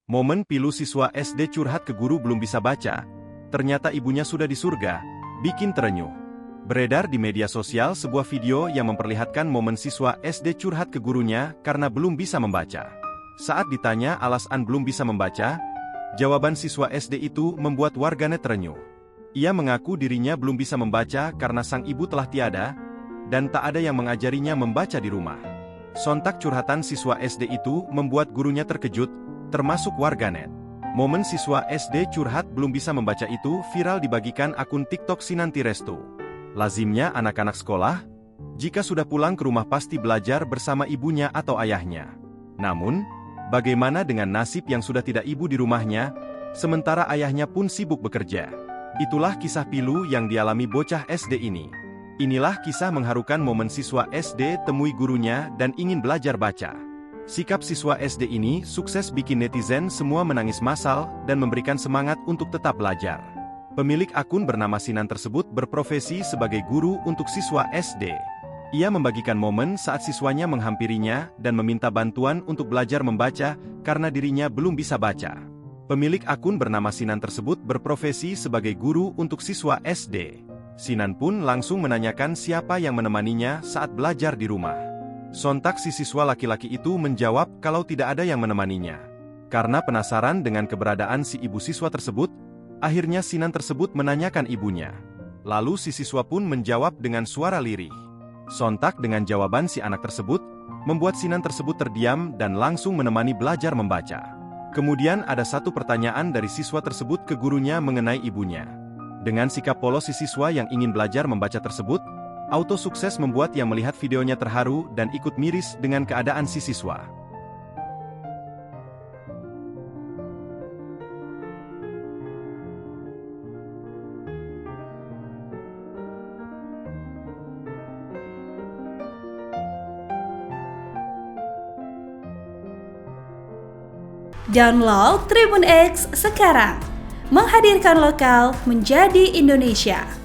Momen pilu siswa SD curhat ke guru belum bisa baca, ternyata ibunya sudah di surga, bikin terenyuh. Beredar di media sosial sebuah video yang memperlihatkan momen siswa SD curhat ke gurunya karena belum bisa membaca. Saat ditanya alasan belum bisa membaca, jawaban siswa SD itu membuat warganet terenyuh. Ia mengaku dirinya belum bisa membaca karena sang ibu telah tiada, dan tak ada yang mengajarinya membaca di rumah. Sontak curhatan siswa SD itu membuat gurunya terkejut, termasuk warganet. Momen siswa SD curhat belum bisa membaca itu viral dibagikan akun TikTok Sinanti Restu. Lazimnya anak-anak sekolah, jika sudah pulang ke rumah pasti belajar bersama ibunya atau ayahnya. Namun, bagaimana dengan nasib yang sudah tidak ibu di rumahnya, sementara ayahnya pun sibuk bekerja? Itulah kisah pilu yang dialami bocah SD ini. Inilah kisah mengharukan momen siswa SD temui gurunya dan ingin belajar baca. Sikap siswa SD ini sukses bikin netizen semua menangis massal dan memberikan semangat untuk tetap belajar. Pemilik akun bernama Sinan tersebut berprofesi sebagai guru untuk siswa SD. Ia membagikan momen saat siswanya menghampirinya dan meminta bantuan untuk belajar membaca karena dirinya belum bisa baca. Pemilik akun bernama Sinan tersebut berprofesi sebagai guru untuk siswa SD. Sinan pun langsung menanyakan siapa yang menemaninya saat belajar di rumah. Sontak si siswa laki-laki itu menjawab kalau tidak ada yang menemaninya. Karena penasaran dengan keberadaan si ibu siswa tersebut, akhirnya Sinan tersebut menanyakan ibunya. Lalu si siswa pun menjawab dengan suara lirih. Sontak dengan jawaban si anak tersebut, membuat Sinan tersebut terdiam dan langsung menemani belajar membaca. Kemudian ada satu pertanyaan dari siswa tersebut ke gurunya mengenai ibunya. Dengan sikap polos si siswa yang ingin belajar membaca tersebut, auto sukses membuat yang melihat videonya terharu dan ikut miris dengan keadaan si siswa. Download Tribun X sekarang, menghadirkan lokal menjadi Indonesia.